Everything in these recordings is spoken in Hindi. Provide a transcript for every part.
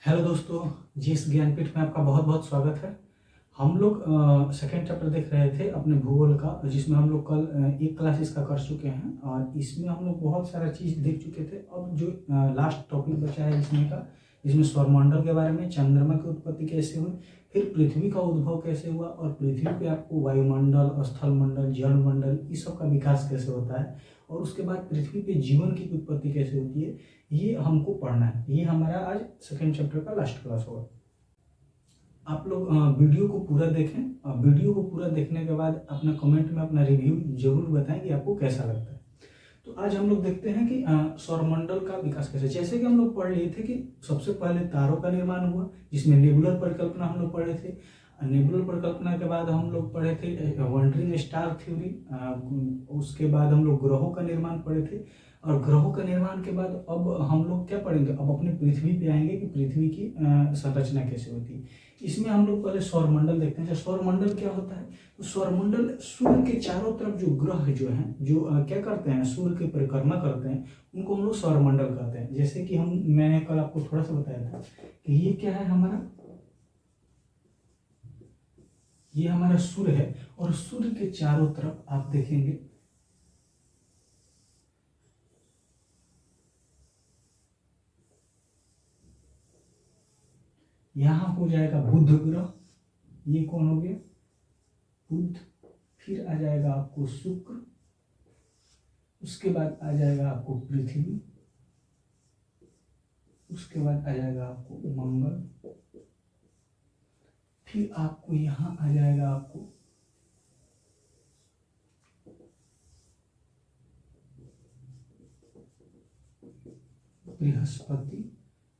हेलो दोस्तों, जिस ज्ञानपीठ में आपका बहुत बहुत स्वागत है। हम लोग सेकेंड चैप्टर देख रहे थे अपने भूगोल का, जिसमें हम लोग कल एक क्लास इसका कर चुके हैं और इसमें हम लोग बहुत सारा चीज़ देख चुके थे। अब जो लास्ट टॉपिक बचा है इसमें का, इसमें सौरमंडल के बारे में, चंद्रमा की उत्पत्ति कैसे हुई, फिर पृथ्वी का उद्भव कैसे हुआ और पृथ्वी पे आपको वायुमंडल, स्थल मंडल, जल मंडल, इस सब का विकास कैसे होता है और उसके बाद पृथ्वी पे जीवन की उत्पत्ति कैसे होती है, ये हमको पढ़ना है। ये हमारा आज सेकेंड चैप्टर का लास्ट क्लास होगा। आप लोग वीडियो को पूरा देखें और वीडियो को पूरा देखने के बाद अपना कमेंट में अपना रिव्यू जरूर बताएं कि आपको कैसा लगता है। तो आज हम लोग देखते हैं कि सौरमंडल का विकास कैसे, जैसे कि हम लोग पढ़ लिए थे कि सबसे पहले तारों का निर्माण हुआ, जिसमें नेबुलर परिकल्पना हम लोग पढ़े थे। नेबुलर परिकल्पना के बाद हम लोग पढ़े थे वंडरिंग स्टार थ्योरी। उसके बाद हम लोग ग्रहों का निर्माण पढ़े थे और ग्रहों का निर्माण के बाद अब हम लोग क्या पढ़ेंगे, अब अपने पृथ्वी पे आएंगे कि पृथ्वी की संरचना कैसे होती है। इसमें हम लोग पहले सौरमंडल देखते हैं। सौरमंडल क्या होता है? तो सौरमंडल सूर्य के चारों तरफ जो ग्रह जो हैं, जो क्या करते हैं, सूर्य की परिक्रमा करते हैं, उनको हम लोग सौरमंडल कहते हैं। जैसे कि मैंने कल आपको थोड़ा सा बताया था कि ये क्या है हमारा, ये हमारा सूर्य है और सूर्य के चारों तरफ आप देखेंगे यहां हो जाएगा बुध ग्रह। ये कौन हो गया? बुध। फिर आ जाएगा आपको शुक्र, उसके बाद आ जाएगा आपको पृथ्वी, उसके बाद आ जाएगा आपको मंगल, फिर आपको यहां आ जाएगा आपको बृहस्पति,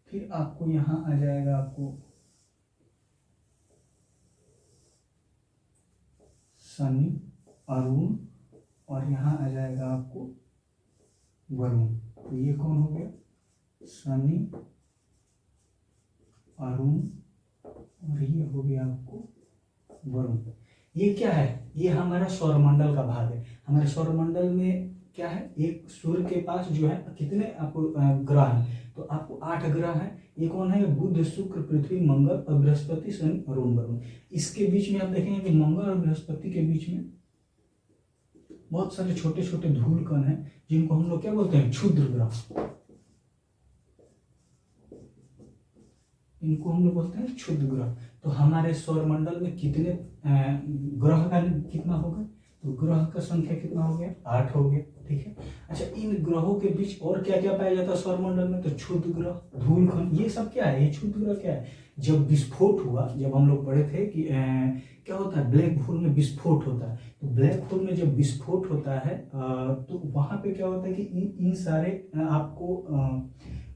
फिर आपको यहां आ जाएगा आपको शनि, अरुण और यहाँ आ जाएगा आपको वरुण। तो ये कौन हो गया? शनि, अरुण और ये हो गया आपको वरुण। ये क्या है? ये हमारा सौरमंडल का भाग है। हमारे सौरमंडल में क्या है, एक सूर्य के पास जो है कितने आपको ग्रह हैं, तो आपको 8 ग्रह हैं। ये कौन है? बुध, शुक्र, पृथ्वी, मंगल और बृहस्पति, शनि, अरुण, वरुण। इसके बीच में आप देखेंगे कि मंगल और बृहस्पति के बीच में बहुत सारे छोटे छोटे धूल कण हैं, जिनको हम लोग क्या बोलते हैं? क्षुद्र ग्रह। इनको हम लोग बोलते हैं क्षुद्र ग्रह। तो हमारे सौरमंडल में कितने ग्रह का कितना होगा? तो ग्रह का संख्या कितना हो गया? 8 हो गया। ठीक है। अच्छा, इन ग्रहों के बीच और क्या क्या पाया जाता है सौरमंडल में? तो क्षुद्र ग्रह, धूलकण, ये सब क्या है? ये क्षुद्र ग्रह क्या है? जब विस्फोट हुआ, जब हम लोग पढ़े थे कि क्या होता है, ब्लैक होल में विस्फोट होता है। तो ब्लैक होल में जब विस्फोट होता है तो वहां पे क्या होता है कि इन सारे आपको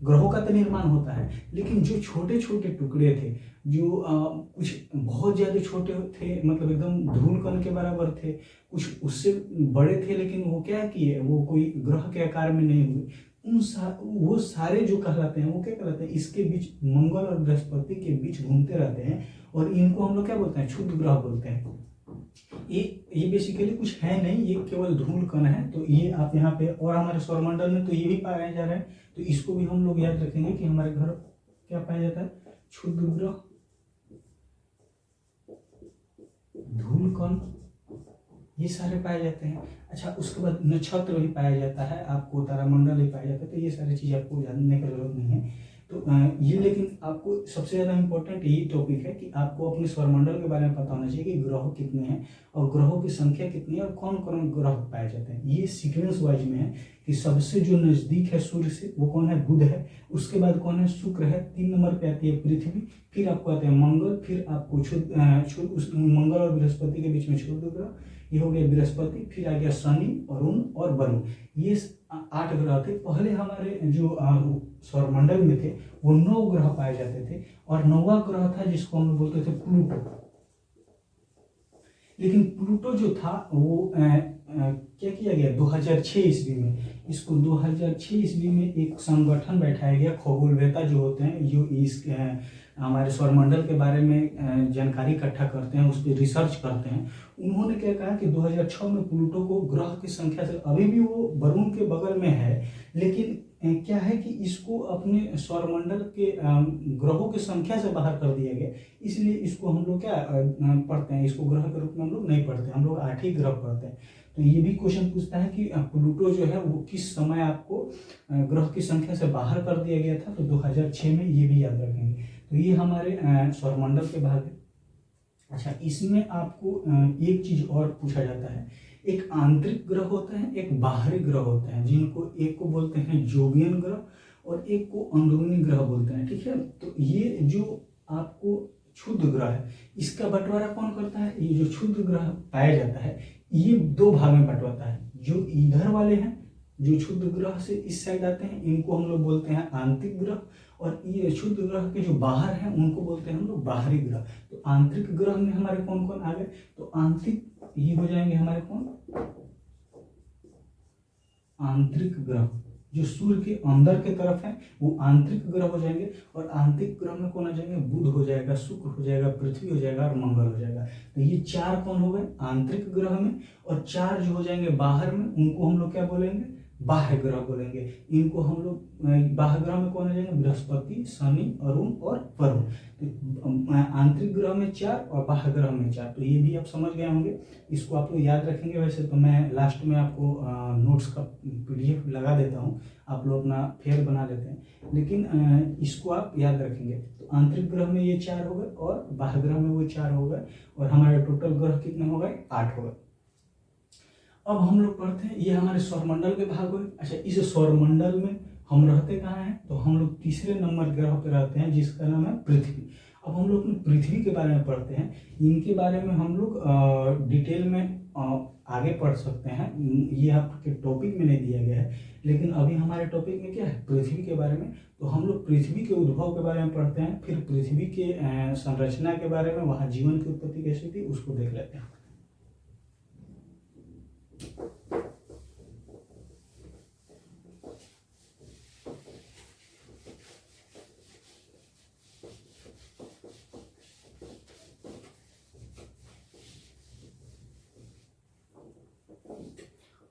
ग्रहों का तो निर्माण होता है, लेकिन जो छोटे छोटे टुकड़े थे, जो कुछ बहुत ज्यादा छोटे थे, मतलब एकदम धूल कण के बराबर थे, कुछ उससे बड़े थे, लेकिन वो क्या किए, वो कोई ग्रह के आकार में नहीं हुए, वो सारे जो कहलाते हैं, वो क्या कहलाते हैं? इसके बीच, मंगल और बृहस्पति के बीच घूमते रहते हैं और इनको हम लोग क्या बोलते हैं? क्षुद्र ग्रह बोलते हैं। ये बेसिकली कुछ है नहीं, ये केवल धूल कण है। तो ये आप यहाँ पे, और हमारे सौरमंडल में तो ये भी पाए जा रहे हैं, तो इसको भी हम लोग याद रखेंगे कि हमारे घर क्या पाया जाता है? क्षुद्र ग्रह, धूल कण, ये सारे पाए जाते हैं। अच्छा, उसके बाद नक्षत्र भी पाया जाता है, आपको तारामंडल भी पाया जाता है। तो ये सारी चीज़ आपको जानने की जरूरत नहीं है। तो ये, लेकिन आपको सबसे ज़्यादा इम्पोर्टेंट यही टॉपिक है कि आपको अपने सौरमंडल के बारे में पता होना चाहिए कि ग्रह कितने हैं और ग्रहों की संख्या कितनी है और कौन कौन ग्रह पाए जाते हैं। ये सीक्वेंस वाइज में है कि सबसे जो नज़दीक है सूर्य से, वो कौन है? बुध है। उसके बाद कौन है? शुक्र है। 3 नंबर पे आती है पृथ्वी, फिर आपको आते हैं मंगल, फिर आपको मंगल और बृहस्पति के बीच में क्षुद्र ग्रह, ये हो गया बृहस्पति, फिर आ गया शनि, अरुण और वरुण। ये 8 ग्रह थे। पहले हमारे जो सौरमंडल में थे वो 9 ग्रह पाए जाते थे और 9वां ग्रह था जिसको हम बोलते थे प्लूटो। लेकिन प्लूटो जो था वो क्या किया गया 2006 ईस्वी में, इसको 2006 ईस्वी में एक संगठन बैठाया गया, खगोलवेत्ता जो होते हैं, जो इस हमारे सौरमंडल के बारे में जानकारी इकट्ठा करते हैं, उस पर रिसर्च करते हैं। उन्होंने क्या कहा कि 2006 में प्लूटो को ग्रह की संख्या से, अभी भी वो वरुण के बगल में है, लेकिन क्या है कि इसको अपने सौरमंडल के ग्रहों की संख्या से बाहर कर दिया गया, इसलिए इसको हम लोग क्या पढ़ते हैं, इसको ग्रह के रूप में हम लोग नहीं पढ़ते, हम लोग 8 ही ग्रह पढ़ते हैं। तो ये भी क्वेश्चन पूछता है कि प्लूटो जो है वो किस समय आपको ग्रह की संख्या से बाहर कर दिया गया था, तो 2006 में, ये भी याद रखेंगे। तो ये हमारे सौरमंडल के भाग है। अच्छा, इसमें आपको एक चीज और पूछा जाता है, एक आंतरिक ग्रह होता है, एक बाहरी ग्रह होते हैं, जिनको एक को बोलते हैं जोवियन ग्रह और एक को अंदरूनी ग्रह बोलते हैं, ठीक है। तो ये जो आपको क्षुद्र ग्रह है, इसका बंटवारा कौन करता है, ये जो क्षुद्र ग्रह पाया जाता है ये 2 भाग में बंटवाता है। जो इधर वाले हैं, जो क्षुद्र ग्रह से इस साइड आते हैं, इनको हम लोग बोलते हैं आंतरिक ग्रह, और ये क्षुद्र ग्रह के जो बाहर हैं उनको बोलते हैं हम लोग बाहरी ग्रह। तो आंतरिक ग्रह में हमारे कौन कौन आ गए, तो आंतरिक ये हो जाएंगे हमारे कौन, आंतरिक ग्रह जो सूर्य के अंदर के तरफ है वो आंतरिक ग्रह हो जाएंगे, और आंतरिक ग्रह में कौन आ जाएंगे, बुध हो जाएगा, शुक्र हो जाएगा, पृथ्वी हो जाएगा और मंगल हो जाएगा। तो ये 4 कौन हो गए आंतरिक ग्रह में, और 4 जो हो जाएंगे बाहर में, उनको हम लोग क्या बोलेंगे, बाह्य ग्रह बोलेंगे। इनको हम लोग बाह्य ग्रह में कौन आ जाएंगे, बृहस्पति, शनि, अरुण और वरुण। तो आंतरिक ग्रह में 4 और बाह्य ग्रह में 4, तो ये भी आप समझ गए होंगे, इसको आप लोग याद रखेंगे। वैसे तो मैं लास्ट में आपको नोट्स का PDF लगा देता हूँ, आप लोग अपना फेयर बना लेते हैं, लेकिन इसको आप याद रखेंगे। तो आंतरिक ग्रह में ये 4 हो गए और बाह्य ग्रह में वो 4 हो गए, और हमारे टोटल ग्रह कितने हो गए, 8 हो गए। अब हम लोग पढ़ते हैं, ये हमारे सौरमंडल के भाग हुए। अच्छा, इस सौरमंडल में हम रहते कहाँ हैं, तो हम लोग तीसरे नंबर ग्रह पे रहते हैं, जिसका नाम है पृथ्वी। अब हम लोग पृथ्वी के बारे में पढ़ते हैं, इनके बारे में हम लोग डिटेल में आगे पढ़ सकते हैं, ये आपके टॉपिक में नहीं दिया गया है, लेकिन अभी हमारे टॉपिक में क्या है, पृथ्वी के बारे में। तो हम लोग पृथ्वी के उद्भव के बारे में पढ़ते हैं, फिर पृथ्वी के संरचना के बारे में, वहाँ जीवन की उत्पत्ति कैसी थी उसको देख लेते हैं।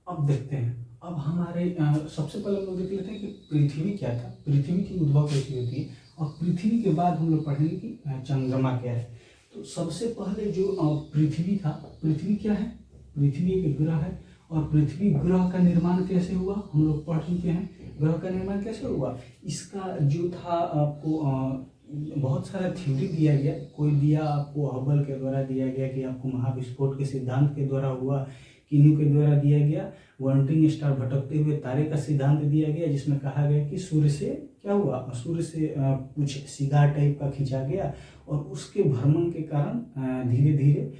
अब देखते हैं, अब हमारे सबसे पहले हम लोग देख लेते हैं कि पृथ्वी क्या था, पृथ्वी की उद्भव कैसी होती है, और पृथ्वी के बाद हम लोग पढ़ेंगे कि चंद्रमा क्या है। तो सबसे पहले जो पृथ्वी था, पृथ्वी क्या है, पृथ्वी एक ग्रह है, और पृथ्वी ग्रह का निर्माण कैसे हुआ हम लोग पढ़ चुके हैं। ग्रह का निर्माण कैसे हुआ, इसका जो था आपको बहुत सारा थ्योरी दिया गया, कोई दिया आपको हबल के द्वारा दिया गया कि आपको महाविस्फोट के सिद्धांत के द्वारा हुआ, किन्हीं के द्वारा दिया गया वॉन्टिंग स्टार भटकते हुए तारे का सिद्धांत दिया गया, जिसमें कहा गया कि सूर्य से क्या हुआ, सूर्य से कुछ सिगार टाइप का खींचा गया, और उसके भ्रमण के कारण धीरे धीरे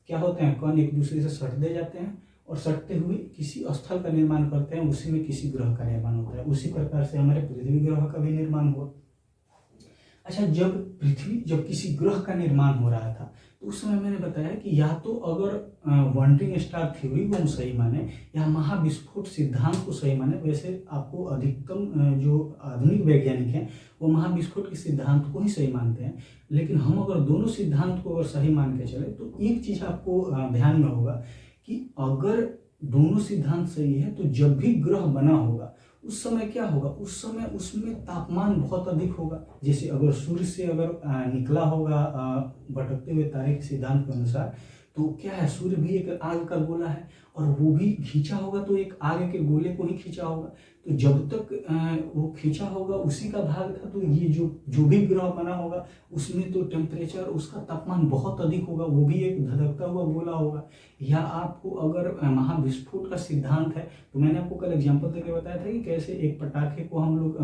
क्या होते हैं, कण एक दूसरे से सटते जाते हैं, और सटते हुए किसी स्थल का निर्माण करते हैं, उसी में किसी ग्रह का निर्माण होता है। उसी प्रकार से हमारे पृथ्वी ग्रह का भी निर्माण हुआ। अच्छा, जब किसी ग्रह का निर्माण हो रहा था, तो उस समय मैंने बताया कि या तो अगर वॉन्टिंग स्टार थ्योरी को हम सही माने, या महाविस्फोट सिद्धांत को सही माने। वैसे आपको अधिकतम जो आधुनिक वैज्ञानिक हैं वो महाविस्फोट के सिद्धांत को ही सही मानते हैं, लेकिन हम अगर दोनों सिद्धांत को अगर सही मान के चले, तो एक चीज आपको ध्यान में होगा कि अगर दोनों सिद्धांत सही है, तो जब भी ग्रह बना होगा उस समय क्या होगा, उस समय उसमें तापमान बहुत अधिक होगा। जैसे अगर सूर्य से अगर निकला होगा भटकते हुए तारे के सिद्धांत के अनुसार, तो क्या है, सूर्य भी एक आग का गोला है, और वो भी खींचा होगा तो एक आग के गोले को ही खींचा होगा। तो जब तक वो खींचा होगा उसी का भाग था, तो ये जो भी ग्रह बना होगा उसमें तो टेम्परेचर, उसका तापमान बहुत अधिक होगा, वो भी एक धधकता हुआ गोला होगा। या आपको अगर महाविस्फोट का सिद्धांत है, तो मैंने आपको कल एग्जांपल देके बताया था कि कैसे एक पटाखे को हम लोग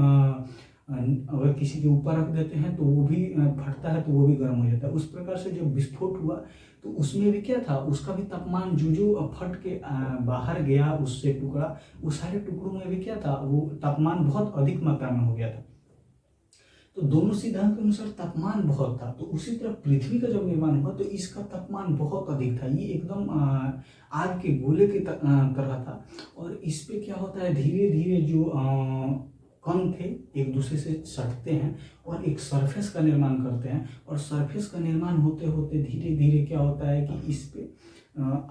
अगर किसी के ऊपर रख देते हैं तो वो भी फटता है, तो वो भी गर्म हो जाता है। उस प्रकार से जब विस्फोट हुआ तो उसमें भी क्या था, उसका भी तापमान जो फट के बाहर गया उससे टुकड़ा, वो सारे टुकड़ों में भी क्या था, वो तापमान बहुत अधिक मात्रा में हो गया था। तो दोनों सिद्धांत के अनुसार तापमान बहुत था। तो उसी तरह पृथ्वी का जब निर्माण हुआ तो इसका तापमान बहुत अधिक था, ये एकदम आग के गोले की तरह था। और इस पे क्या होता है, धीरे धीरे जो कण थे एक दूसरे से सटते हैं और एक सरफेस का निर्माण करते हैं, और सरफेस का निर्माण होते होते धीरे धीरे क्या होता है कि इस पे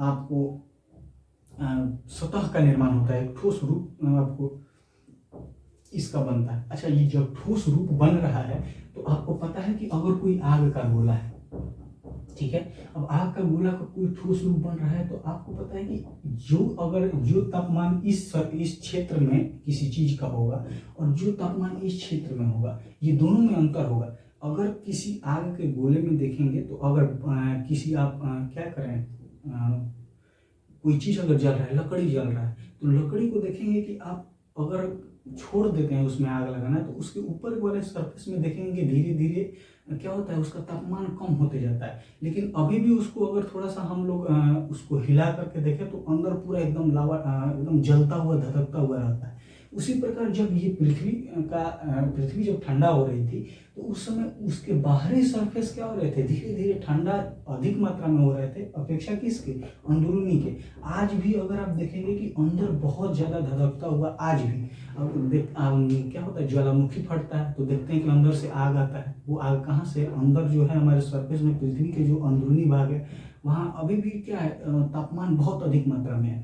आपको सतह का निर्माण होता है, एक ठोस रूप आपको इसका बनता है। अच्छा, ये जब ठोस रूप बन रहा है तो आपको पता है कि अगर कोई आग का गोला है, ठीक है, अब आग का गोला का कोई ठोस रूप बन रहा है तो आपको पता है कि जो तापमान इस क्षेत्र में किसी चीज का होगा और जो तापमान इस क्षेत्र में होगा, ये दोनों में अंतर होगा। अगर किसी आग के गोले में देखेंगे तो अगर किसी आप क्या करें, कोई चीज अगर जल रहा है, लकड़ी जल रहा है, तो लकड़ी को देखेंगे कि आप अगर छोड़ देते हैं उसमें आग लगाना, तो उसके ऊपर वाले सरफेस में देखेंगे धीरे धीरे क्या होता है, उसका तापमान कम होते जाता है। लेकिन अभी भी उसको अगर थोड़ा सा हम लोग उसको हिला करके देखें तो अंदर पूरा एकदम लावा एकदम जलता हुआ धधकता हुआ रहता है। उसी प्रकार जब ये पृथ्वी जब ठंडा हो रही थी तो उस समय उसके बाहरी सरफेस क्या हो रहे थे, धीरे धीरे ठंडा अधिक मात्रा में हो रहे थे अपेक्षा किसके, अंदरूनी के। आज भी अगर आप देखेंगे कि अंदर बहुत ज़्यादा धधकता हुआ आज भी क्या होता है, ज्वालामुखी फटता है तो देखते हैं कि अंदर से आग आता है। वो आग कहाँ से, अंदर जो है हमारे सरफेस में पृथ्वी के जो अंदरूनी भाग है वहाँ अभी भी क्या है, तापमान बहुत अधिक मात्रा में है।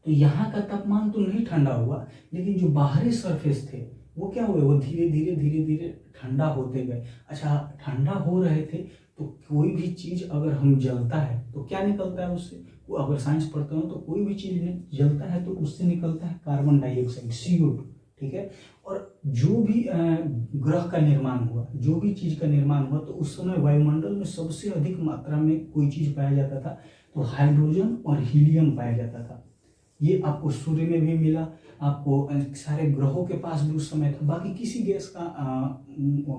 तो यहाँ का तापमान तो नहीं ठंडा हुआ, लेकिन जो बाहरी सरफेस थे वो क्या हुए, वो धीरे धीरे ठंडा होते गए। अच्छा, ठंडा हो रहे थे तो कोई भी चीज़ अगर हम जलता है तो क्या निकलता है उससे, वो अगर साइंस पढ़ते हो तो कोई भी चीज़ जलता है तो उससे निकलता है कार्बन डाइऑक्साइड, CO2, ठीक है। और जो भी ग्रह का निर्माण हुआ, जो भी चीज़ का निर्माण हुआ, तो उस समय वायुमंडल में सबसे अधिक मात्रा में कोई चीज़ पाया जाता था तो हाइड्रोजन और हीलियम पाया जाता था। ये आपको सूर्य में भी मिला, आपको सारे ग्रहों के पास भी उस समय था, बाकी किसी गैस का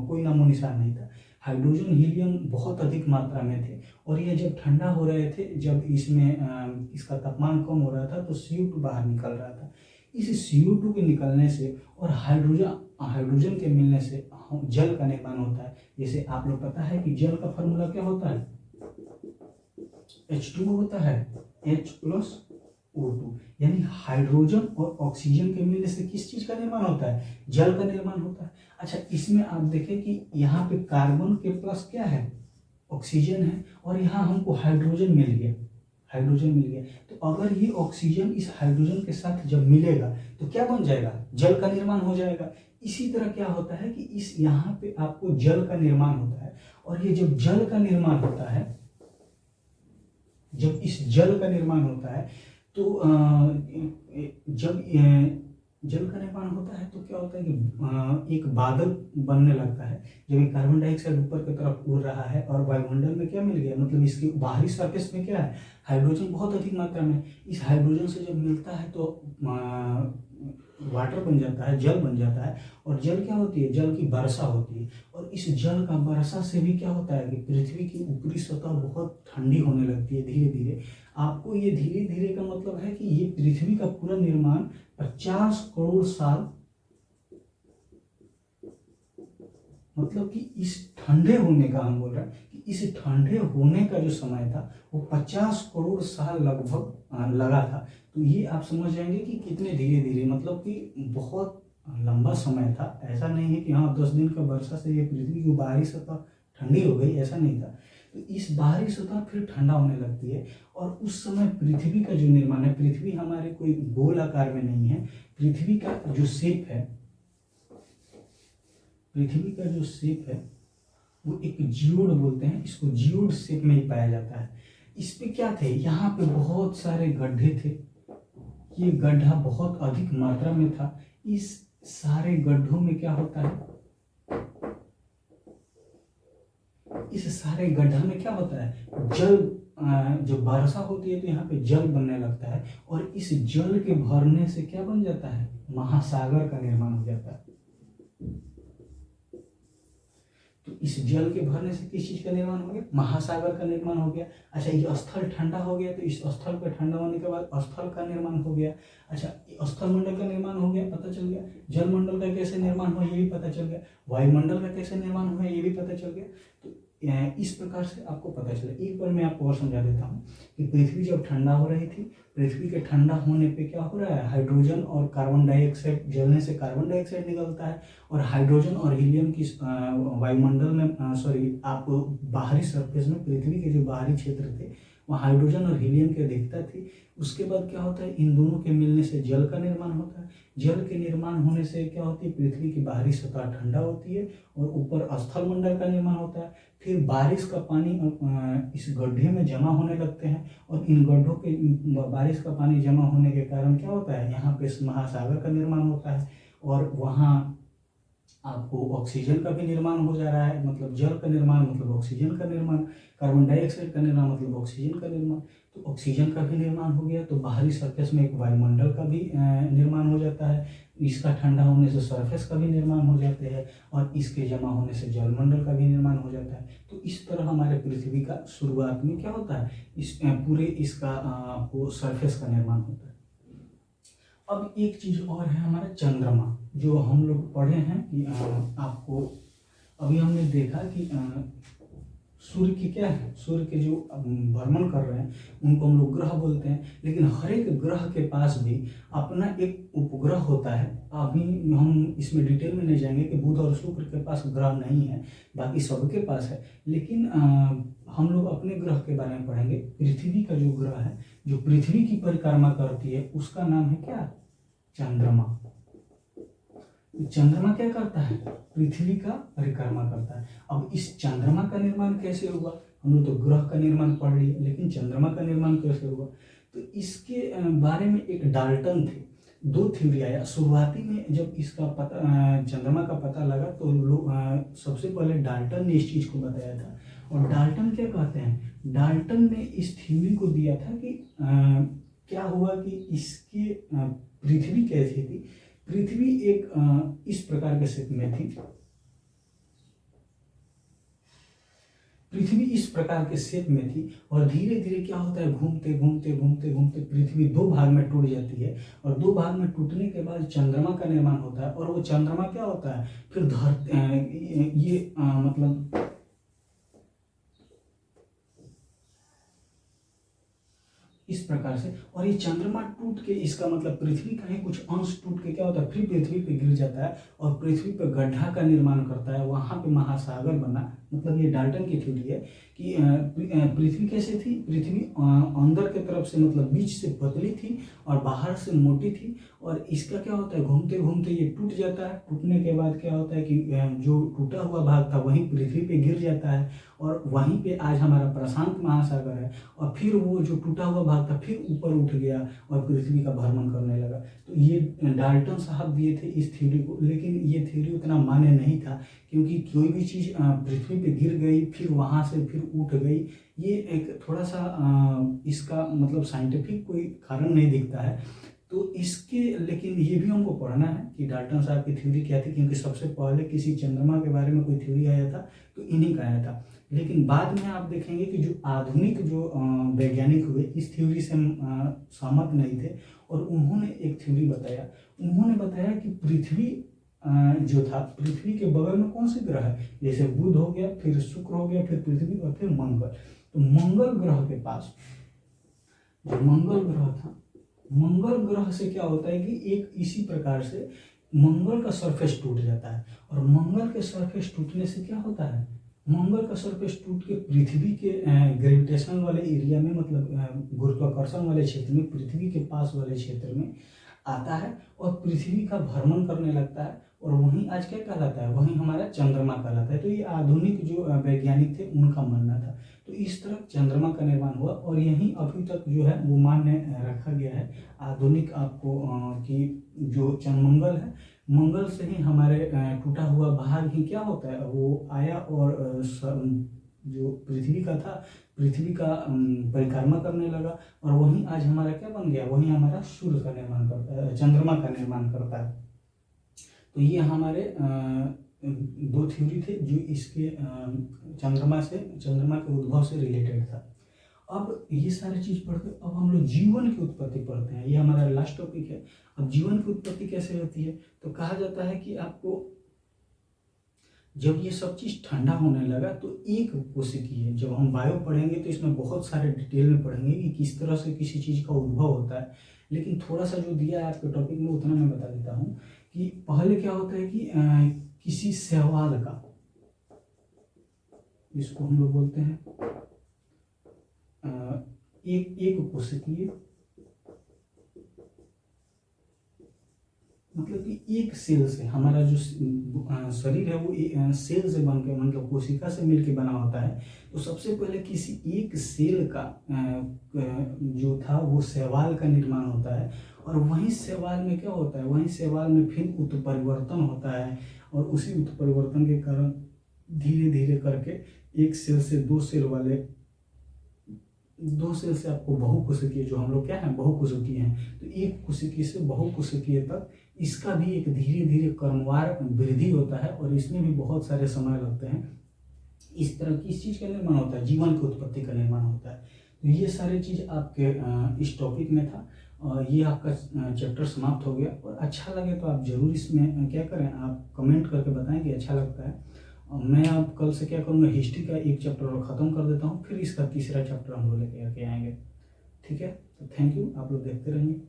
कोई नामो निशान नहीं था। हाइड्रोजन हीलियम बहुत अधिक मात्रा में थे और ये जब ठंडा हो रहे थे, जब इसमें इसका तापमान कम हो रहा था तो CO2 बाहर निकल रहा था। इस CO2 के निकलने से और हाइड्रोजन के मिलने से जल का निर्माण होता है। जैसे आप लोग पता है कि जल का फॉर्मूला क्या होता है, H2O होता है, H+O2, यानी हाइड्रोजन और ऑक्सीजन के मिलने से किस चीज का निर्माण होता है, जल का निर्माण होता है। अच्छा, इसमें आप देखें कि यहाँ पे कार्बन के प्लस क्या है, ऑक्सीजन है, और यहाँ हमको हाइड्रोजन मिल गया, तो अगर ये ऑक्सीजन इस हाइड्रोजन के साथ जब मिलेगा तो क्या बन जाएगा, जल का निर्माण हो जाएगा। इसी तरह क्या होता है कि इस यहाँ पे आपको जल का निर्माण होता है, और ये जब जल का निर्माण होता है, जब इस जल का निर्माण होता है तो जब जल का निर्माण होता है तो क्या होता है कि एक बादल बनने लगता है। जब ये कार्बन डाइऑक्साइड ऊपर की तरफ उड़ रहा है और वायुमंडल में क्या मिल गया, मतलब इसके बाहरी सरफेस में क्या है, हाइड्रोजन बहुत अधिक मात्रा में। इस हाइड्रोजन से जब मिलता है तो वाटर बन जाता है, जल बन जाता है, और जल क्या होती है, जल की वर्षा होती है। और इस जल का वर्षा से भी क्या होता है कि पृथ्वी की ऊपरी सतह बहुत ठंडी होने लगती है धीरे धीरे। आपको ये धीरे धीरे का मतलब है कि ये पृथ्वी का पूरा निर्माण 50 करोड़ साल, मतलब कि इस ठंडे होने का हम बोल रहे हैं कि इस ठंडे होने का जो समय था वो 50 करोड़ साल लगभग लगा था। तो ये आप समझ जाएंगे कि कितने धीरे धीरे, मतलब कि बहुत लंबा समय था। ऐसा नहीं है कि हाँ 10 दिन का वर्षा से ये पृथ्वी की बाहरी सतह ठंडी हो गई, ऐसा नहीं था। तो इस बाहरी सतह फिर ठंडा होने लगती है, और उस समय पृथ्वी का जो निर्माण है, पृथ्वी हमारे कोई गोल आकार में नहीं है, पृथ्वी का जो शेप है, पृथ्वी का जो शेप है वो एक जियोड बोलते हैं, इसको जियोड शेप में ही पाया जाता है। इस पे क्या थे, यहाँ पे बहुत सारे गड्ढे थे, ये गड्ढा बहुत अधिक मात्रा में था। इस सारे गड्ढों में क्या होता है, इस सारे गड्ढा में क्या होता है, जल, जब वर्षा होती है तो यहाँ पे जल बनने लगता है, और इस जल के भरने से क्या बन जाता है, महासागर का निर्माण हो जाता है। तो इस जल के भरने से किस चीज का निर्माण हो गया, महासागर का निर्माण हो गया। अच्छा, ये स्थल ठंडा हो गया तो इस स्थल पे ठंडा होने के बाद स्थल का निर्माण हो गया। अच्छा, स्थल मंडल का निर्माण हो गया, पता चल गया। जल मंडल का कैसे निर्माण हुआ ये भी पता चल गया। वायुमंडल का कैसे निर्माण हुआ ये भी पता चल गया। तो इस प्रकार से आपको पता चला। एक बार मैं आपको और समझा देता हूँ कि पृथ्वी जब ठंडा हो रही थी, पृथ्वी के ठंडा होने पे क्या हो रहा है, हाइड्रोजन और कार्बन डाइऑक्साइड, जलने से कार्बन डाइऑक्साइड निकलता है, और हाइड्रोजन और हीलियम की वायुमंडल में आप बाहरी सरफेस में, पृथ्वी के जो बाहरी क्षेत्र थे वहाँ हाइड्रोजन और हीलियम की अधिकता थी। उसके बाद क्या होता है, इन दोनों के मिलने से जल का निर्माण होता है। जल के निर्माण होने से क्या होती है, पृथ्वी की बाहरी सतह ठंडा होती है और ऊपर स्थल मंडल का निर्माण होता है। फिर बारिश का पानी इस गड्ढे में जमा होने लगते हैं और इन गड्ढों के बारिश का पानी जमा होने के कारण क्या होता है, यहाँ पे महासागर का निर्माण होता है और वहाँ आपको ऑक्सीजन का भी निर्माण हो जा रहा है। मतलब जल का निर्माण मतलब ऑक्सीजन का निर्माण, कार्बन डाइऑक्साइड का निर्माण मतलब ऑक्सीजन का निर्माण। तो ऑक्सीजन का भी निर्माण हो गया तो बाहरी सरफेस में एक वायुमंडल का भी निर्माण हो जाता है। इसका ठंडा होने से सरफेस का भी निर्माण हो जाते हैं और इसके जमा होने से जलमंडल का भी निर्माण हो जाता है। तो इस तरह हमारे पृथ्वी का शुरुआत में क्या होता है, इस पूरे इसका आपको सरफेस का निर्माण होता है। अब एक चीज और है हमारा चंद्रमा, जो हम लोग पढ़े हैं कि आपको अभी हमने देखा कि सूर्य की क्या है, सूर्य के जो भ्रमण कर रहे हैं उनको हम लोग ग्रह बोलते हैं। लेकिन हर एक ग्रह के पास भी अपना एक उपग्रह होता है। अभी हम इसमें डिटेल में नहीं जाएंगे कि बुध और शुक्र के पास ग्रह नहीं है, बाकी सबके पास है। लेकिन हम लोग अपने ग्रह के बारे में पढ़ेंगे। पृथ्वी का जो ग्रह है, जो पृथ्वी की परिक्रमा करती है, उसका नाम है क्या, चंद्रमा। चंद्रमा क्या करता है, पृथ्वी का परिक्रमा करता है। अब इस चंद्रमा का निर्माण कैसे हुआ, हम लोग तो ग्रह का निर्माण पढ़ लिए, लेकिन चंद्रमा का निर्माण कैसे हुआ, तो इसके बारे में एक डाल्टन थे, दो थ्योरी आया। शुरुआती में जब इसका पता चंद्रमा का पता लगा तो लोग सबसे पहले डाल्टन ने इस चीज को बताया था। और डाल्टन क्या कहते हैं, डाल्टन ने इस थ्योरी को दिया था कि क्या हुआ कि इसके पृथ्वी कैसी थी। पृथ्वी एक इस प्रकार के शेप में थी, पृथ्वी इस प्रकार के शेप में थी और धीरे धीरे क्या होता है, घूमते घूमते घूमते घूमते पृथ्वी दो भाग में टूट जाती है और दो भाग में टूटने के बाद चंद्रमा का निर्माण होता है। और वो चंद्रमा क्या होता है, फिर मतलब इस प्रकार से, और ये चंद्रमा टूट के, इसका मतलब पृथ्वी का ही कुछ अंश टूट के क्या होता है, फिर पृथ्वी पे गिर जाता है और पृथ्वी पे गड्ढा का निर्माण करता है, वहां पे महासागर बना। मतलब ये डाल्टन की थ्योरी है कि पृथ्वी कैसे थी, पृथ्वी अंदर के तरफ से मतलब बीच से पतली थी और बाहर से मोटी थी। और इसका क्या होता है, घूमते घूमते ये टूट जाता है। टूटने के बाद क्या होता है कि जो टूटा हुआ भाग था वहीं पृथ्वी पे गिर जाता है और वहीं पे आज हमारा प्रशांत महासागर है। और फिर वो जो टूटा हुआ भाग था फिर ऊपर उठ गया और पृथ्वी का भ्रमण करने लगा। तो ये डाल्टन साहब दिए थे इस थ्योरी को, लेकिन ये थ्योरी उतना मान्य नहीं था, क्योंकि कोई भी चीज़ पृथ्वी पे गिर गई फिर वहाँ से फिर उठ गई, ये एक थोड़ा सा इसका मतलब साइंटिफिक कोई कारण नहीं दिखता है। तो इसके, लेकिन ये भी हमको पढ़ना है कि डाल्टन साहब की थ्योरी क्या थी, क्योंकि सबसे पहले किसी चंद्रमा के बारे में कोई थ्योरी आया था तो इन्हीं का आया था। लेकिन बाद में आप देखेंगे कि जो आधुनिक जो वैज्ञानिक हुए इस थ्योरी से सहमत नहीं थे और उन्होंने एक थ्योरी बताया। उन्होंने बताया कि पृथ्वी जो था, पृथ्वी के बगल में कौन से ग्रह है, जैसे बुध हो गया, फिर शुक्र हो गया, फिर पृथ्वी और फिर मंगल। तो मंगल ग्रह के पास जो मंगल ग्रह था, मंगल ग्रह से क्या होता है कि एक इसी प्रकार से मंगल का सरफेस टूट जाता है और मंगल के सरफेस टूटने से क्या होता है, मंगल का सरफेस टूट के पृथ्वी के ग्रेविटेशन वाले एरिया में, मतलब गुरुत्वाकर्षण वाले क्षेत्र में, पृथ्वी के पास वाले क्षेत्र में आता है और पृथ्वी का भ्रमण करने लगता है और वहीं आज क्या कहलाता है, वहीं हमारा चंद्रमा कहलाता है। तो ये आधुनिक जो वैज्ञानिक थे उनका मानना था। तो इस तरह चंद्रमा का निर्माण हुआ और यहीं अभी तक जो है वो मान्य रखा गया है आधुनिक आपको कि जो मंगल है, मंगल से ही हमारे टूटा हुआ भाग ही क्या होता है, वो आया और जो पृथ्वी का था, पृथ्वी का परिक्रमा करने लगा और वहीं आज हमारा क्या बन गया, वहीं हमारा सूर्य का निर्माण करता है, चंद्रमा का निर्माण करता है। तो ये हमारे दो थ्योरी थे जो इसके चंद्रमा के उद्भव से रिलेटेड था। अब ये सारी चीज पढ़ के अब हम लोग जीवन की उत्पत्ति पढ़ते हैं, ये हमारा लास्ट टॉपिक है। अब जीवन की उत्पत्ति कैसे होती है, तो कहा जाता है कि आपको जब ये सब चीज ठंडा होने लगा तो एक कोशिकीय, जब हम बायो पढ़ेंगे तो इसमें बहुत सारे डिटेल में पढ़ेंगे कि किस तरह से किसी चीज का उद्भव होता है। लेकिन थोड़ा सा जो दिया है आपके टॉपिक में उतना मैं बता देता हूँ कि पहले क्या होता है कि किसी शैवाल का, इसको हम लोग बोलते हैं एक एक कोशिकीय मतलब कि एक सेल से हमारा जो शरीर है वो सेल से बन के मतलब कोशिका से मिलके बना होता है। तो सबसे पहले किसी एक सेल का जो था वो शैवाल का निर्माण होता है, और वहीं शैवाल में क्या होता है, वहीं शैवाल में फिर उत्परिवर्तन होता है, और उसी उत्परिवर्तन के कारण धीरे धीरे करके एक सेल से दो सेल से आपको बहुकोशिकीय, जो हम लोग क्या है बहुकोशिकीय हैं, तो एक कोशिकीय से बहुकोशिकीय तक इसका भी एक धीरे धीरे क्रमवार वृद्धि होता है, और इसमें भी बहुत सारे समय लगते हैं। इस तरह की इस चीज़ का निर्माण होता है, जीवन की उत्पत्ति का निर्माण होता है। तो ये सारी चीज़ आपके इस टॉपिक में था, और ये आपका चैप्टर समाप्त हो गया। और अच्छा लगे तो आप ज़रूर इसमें क्या करें, आप कमेंट करके बताएं कि अच्छा लगता है। मैं अब कल से क्या करूँगा, हिस्ट्री का एक चैप्टर और ख़त्म कर देता हूँ, फिर इसका तीसरा चैप्टर हम लोग लेके आएंगे। ठीक है, तो थैंक यू, आप लोग देखते रहेंगे।